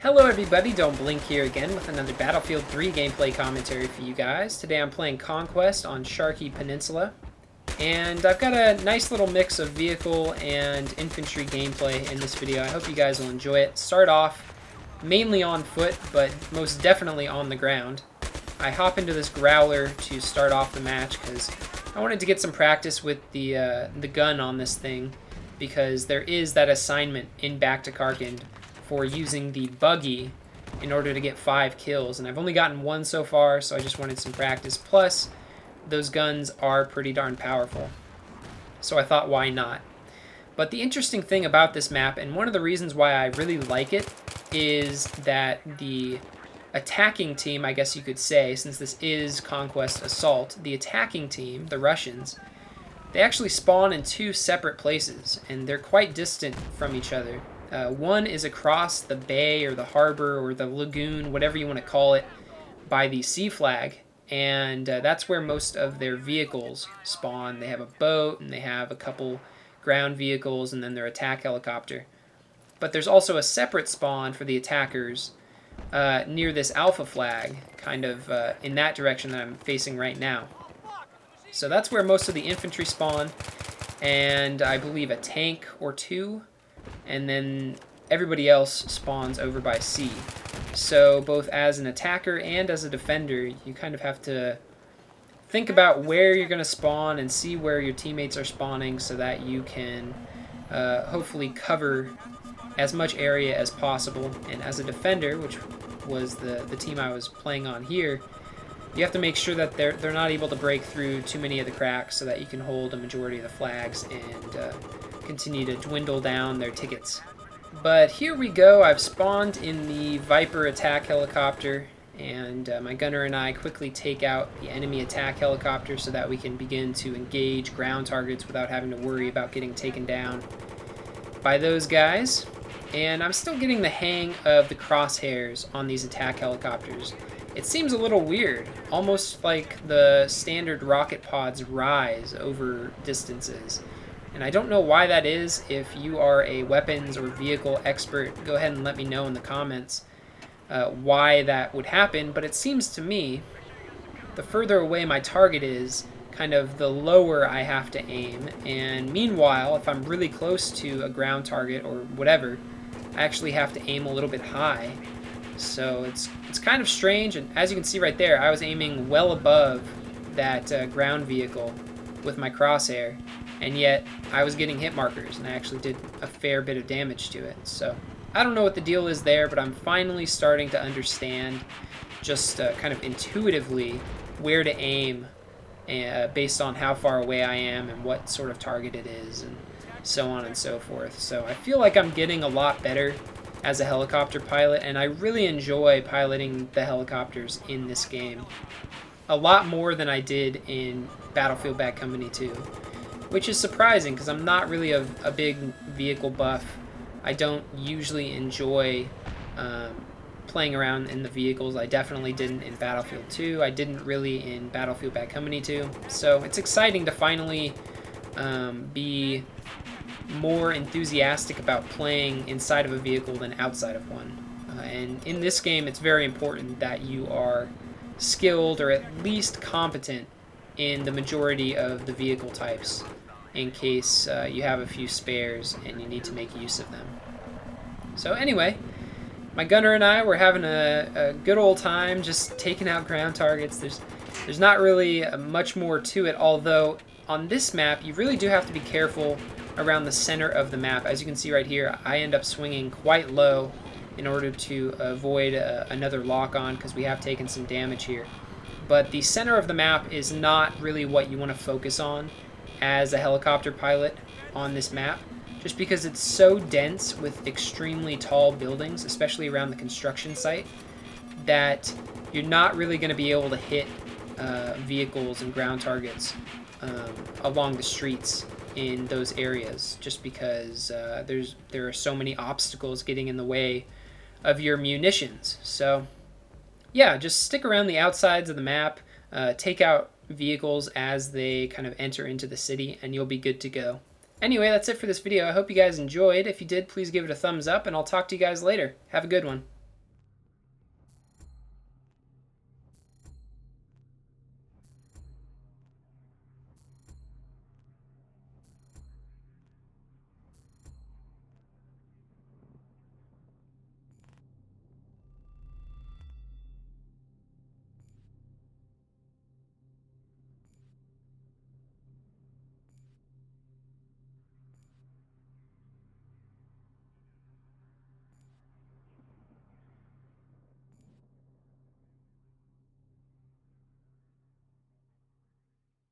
Hello everybody, Don't Blink here again with another Battlefield 3 gameplay commentary for you guys. Today I'm playing Conquest on Sharqi Peninsula, and I've got a nice little mix of vehicle and infantry gameplay in this video. I hope you guys will enjoy it. Start off mainly on foot, but most definitely on the ground. I hop into this Growler to start off the match because I wanted to get some practice with the gun on this thing, because there is that assignment in Back to Karkand for using the buggy in order to get 5 kills, and I've only gotten 1 so far, so I just wanted some practice. Plus, those guns are pretty darn powerful, so I thought, why not? But the interesting thing about this map, and one of the reasons why I really like it, is that the attacking team, I guess you could say, since this is Conquest Assault, the attacking team, the Russians, they actually spawn in 2 separate places, and they're quite distant from each other. One is across the bay or the harbor or the lagoon, whatever you want to call it, by the sea flag, and that's where most of their vehicles spawn. They have a boat and they have a couple ground vehicles and then their attack helicopter. But there's also a separate spawn for the attackers near this alpha flag, kind of in that direction that I'm facing right now. So that's where most of the infantry spawn, and I believe a tank or 2. And then everybody else spawns over by sea. So both as an attacker and as a defender, you kind of have to think about where you're going to spawn and see where your teammates are spawning so that you can hopefully cover as much area as possible. And as a defender, which was the team I was playing on here, you have to make sure that they're not able to break through too many of the cracks so that you can hold a majority of the flags and continue to dwindle down their tickets. But here we go. I've spawned in the Viper attack helicopter, and my gunner and I quickly take out the enemy attack helicopter so that we can begin to engage ground targets without having to worry about getting taken down by those guys. And I'm still getting the hang of the crosshairs on these attack helicopters. It seems a little weird, almost like the standard rocket pods rise over distances. And I don't know why that is. If you are a weapons or vehicle expert, go ahead and let me know in the comments why that would happen. But it seems to me, the further away my target is, kind of the lower I have to aim. And meanwhile, if I'm really close to a ground target or whatever, I actually have to aim a little bit high. So it's kind of strange. And as you can see right there, I was aiming well above that ground vehicle with my crosshair, and yet I was getting hit markers, and I actually did a fair bit of damage to it. So I don't know what the deal is there, but I'm finally starting to understand just kind of intuitively where to aim based on how far away I am and what sort of target it is, and so on and so forth. So I feel like I'm getting a lot better as a helicopter pilot, and I really enjoy piloting the helicopters in this game. A lot more than I did in Battlefield Bad Company 2, which is surprising because I'm not really a big vehicle buff. I don't usually enjoy playing around in the vehicles. I definitely didn't in Battlefield 2. I didn't really in Battlefield Bad Company 2. So it's exciting to finally be more enthusiastic about playing inside of a vehicle than outside of one. And in this game, it's very important that you are skilled or at least competent in the majority of the vehicle types, in case you have a few spares and you need to make use of them. So anyway, my gunner and I were having a good old time just taking out ground targets. There's not really much more to it, although on this map you really do have to be careful around the center of the map. As you can see right here, I end up swinging quite low in order to avoid another lock-on, because we have taken some damage here. But the center of the map is not really what you want to focus on as a helicopter pilot on this map, just because it's so dense with extremely tall buildings, especially around the construction site, that you're not really going to be able to hit vehicles and ground targets along the streets in those areas, just because there are so many obstacles getting in the way of your munitions. So yeah, just stick around the outsides of the map, take out vehicles as they kind of enter into the city, and you'll be good to go. Anyway, that's it for this video. I hope you guys enjoyed. If you did, please give it a thumbs up, and I'll talk to you guys later. Have a good one.